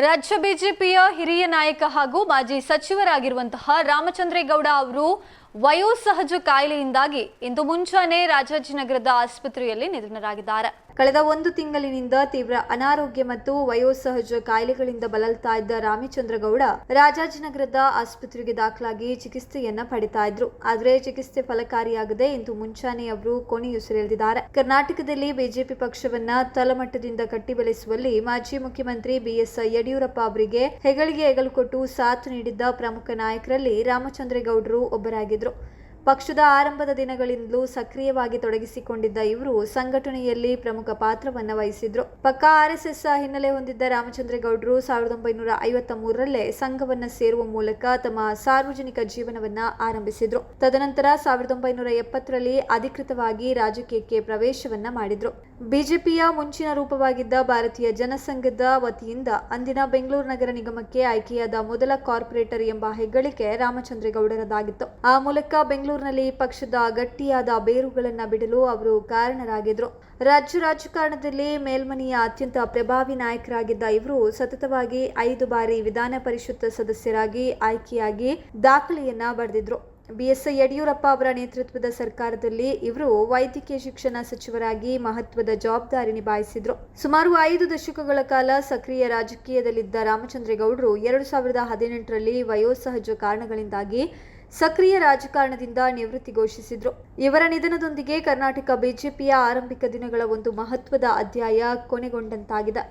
ರಾಜ್ಯ ಬಿಜೆಪಿಯ ಹಿರಿಯ ನಾಯಕ ಹಾಗೂ ಮಾಜಿ ಸಚಿವರಾಗಿರುವಂತಹ ರಾಮಚಂದ್ರೇಗೌಡ ಅವರು ವಯೋಸಹಜ ಕಾಯಿಲೆಯಿಂದಾಗಿ ಇಂದು ಮುಂಜಾನೆ ರಾಜಾಜಿನಗರದ ಆಸ್ಪತ್ರೆಯಲ್ಲಿ ನಿಧನರಾಗಿದ್ದಾರೆ. ಕಳೆದ ಒಂದು ತಿಂಗಳಿನಿಂದ ತೀವ್ರ ಅನಾರೋಗ್ಯ ಮತ್ತು ವಯೋಸಹಜ ಕಾಯಿಲೆಗಳಿಂದ ಬಳಲ್ತಾ ಇದ್ದ ರಾಮಚಂದ್ರಗೌಡ ರಾಜಾಜಿನಗರದ ಆಸ್ಪತ್ರೆಗೆ ದಾಖಲಾಗಿ ಚಿಕಿತ್ಸೆಯನ್ನ ಪಡಿತಾ ಇದ್ರು. ಆದರೆ ಚಿಕಿತ್ಸೆ ಫಲಕಾರಿಯಾಗದೆ ಇಂದು ಮುಂಚಾನೆ ಅವರು ಕೊನೆಯುಸಿರೆಳೆದಿದ್ದಾರೆ. ಕರ್ನಾಟಕದಲ್ಲಿ ಬಿಜೆಪಿ ಪಕ್ಷವನ್ನ ತಳಮಟ್ಟದಿಂದ ಕಟ್ಟಿ ಬೆಳೆಸುವಲ್ಲಿ ಮಾಜಿ ಮುಖ್ಯಮಂತ್ರಿ ಬಿಎಸ್ ಯಡಿಯೂರಪ್ಪ ಅವರಿಗೆ ಹೆಗಲಿಗೆ ಹೆಗಲು ಕೊಟ್ಟು ಸಾಥ್ ನೀಡಿದ್ದ ಪ್ರಮುಖ ನಾಯಕರಲ್ಲಿ ರಾಮಚಂದ್ರೇಗೌಡರು ಒಬ್ಬರಾಗಿದ್ರು. ಪಕ್ಷದ ಆರಂಭದ ದಿನಗಳಿಂದಲೂ ಸಕ್ರಿಯವಾಗಿ ತೊಡಗಿಸಿಕೊಂಡಿದ್ದ ಇವರು ಸಂಘಟನೆಯಲ್ಲಿ ಪ್ರಮುಖ ಪಾತ್ರವನ್ನು ವಹಿಸಿದ್ರು. ಪಕ್ಕಾ ಆರ್ಎಸ್ಎಸ್ ಹಿನ್ನೆಲೆ ಹೊಂದಿದ್ದ ರಾಮಚಂದ್ರೇಗೌಡರು 1953ರಲ್ಲೇ ಸಂಘವನ್ನ ಸೇರುವ ಮೂಲಕ ತಮ್ಮ ಸಾರ್ವಜನಿಕ ಜೀವನವನ್ನ ಆರಂಭಿಸಿದ್ರು. ತದನಂತರ 1970ರಲ್ಲಿ ಅಧಿಕೃತವಾಗಿ ರಾಜಕೀಯಕ್ಕೆ ಪ್ರವೇಶವನ್ನ ಮಾಡಿದ್ರು. ಬಿಜೆಪಿಯ ಮುಂಚಿನ ರೂಪವಾಗಿದ್ದ ಭಾರತೀಯ ಜನಸಂಘದ ವತಿಯಿಂದ ಅಂದಿನ ಬೆಂಗಳೂರು ನಗರ ನಿಗಮಕ್ಕೆ ಆಯ್ಕೆಯಾದ ಮೊದಲ ಕಾರ್ಪೊರೇಟರ್ ಎಂಬ ಹೆಗ್ಗಳಿಕೆ ರಾಮಚಂದ್ರೇಗೌಡರದಾಗಿತ್ತು. ಆ ಮೂಲಕ ಬೆಂಗಳೂರಿನಲ್ಲಿ ಪಕ್ಷದ ಗಟ್ಟಿಯಾದ ಬೇರುಗಳನ್ನು ಬಿಡಲು ಅವರು ಕಾರಣರಾಗಿದ್ರು. ರಾಜ್ಯ ರಾಜಕಾರಣದಲ್ಲಿ ಮೇಲ್ಮನೆಯ ಅತ್ಯಂತ ಪ್ರಭಾವಿ ನಾಯಕರಾಗಿದ್ದ ಇವರು ಸತತವಾಗಿ 5 ಬಾರಿ ವಿಧಾನ ಪರಿಷತ್ ಸದಸ್ಯರಾಗಿ ಆಯ್ಕೆಯಾಗಿ ದಾಖಲೆಯನ್ನ ಬರೆದಿದ್ರು. ಬಿಎಸ್ ಯಡಿಯೂರಪ್ಪ ಅವರ ನೇತೃತ್ವದ ಸರ್ಕಾರದಲ್ಲಿ ಇವರು ವೈದ್ಯಕೀಯ ಶಿಕ್ಷಣ ಸಚಿವರಾಗಿ ಮಹತ್ವದ ಜವಾಬ್ದಾರಿ ನಿಭಾಯಿಸಿದ್ರು. ಸುಮಾರು 5 ದಶಕಗಳ ಕಾಲ ಸಕ್ರಿಯ ರಾಜಕೀಯದಲ್ಲಿದ್ದ ರಾಮಚಂದ್ರೇಗೌಡರು 2018ರಲ್ಲಿ ವಯೋಸಹಜ ಕಾರಣಗಳಿಂದಾಗಿ ಸಕ್ರಿಯ ರಾಜಕಾರಣದಿಂದ ನಿವೃತ್ತಿ ಘೋಷಿಸಿದ್ರು. ಇವರ ನಿಧನದೊಂದಿಗೆ ಕರ್ನಾಟಕ ಬಿಜೆಪಿಯ ಆರಂಭಿಕ ದಿನಗಳ ಒಂದು ಮಹತ್ವದ ಅಧ್ಯಾಯ ಕೊನೆಗೊಂಡಂತಾಗಿದೆ.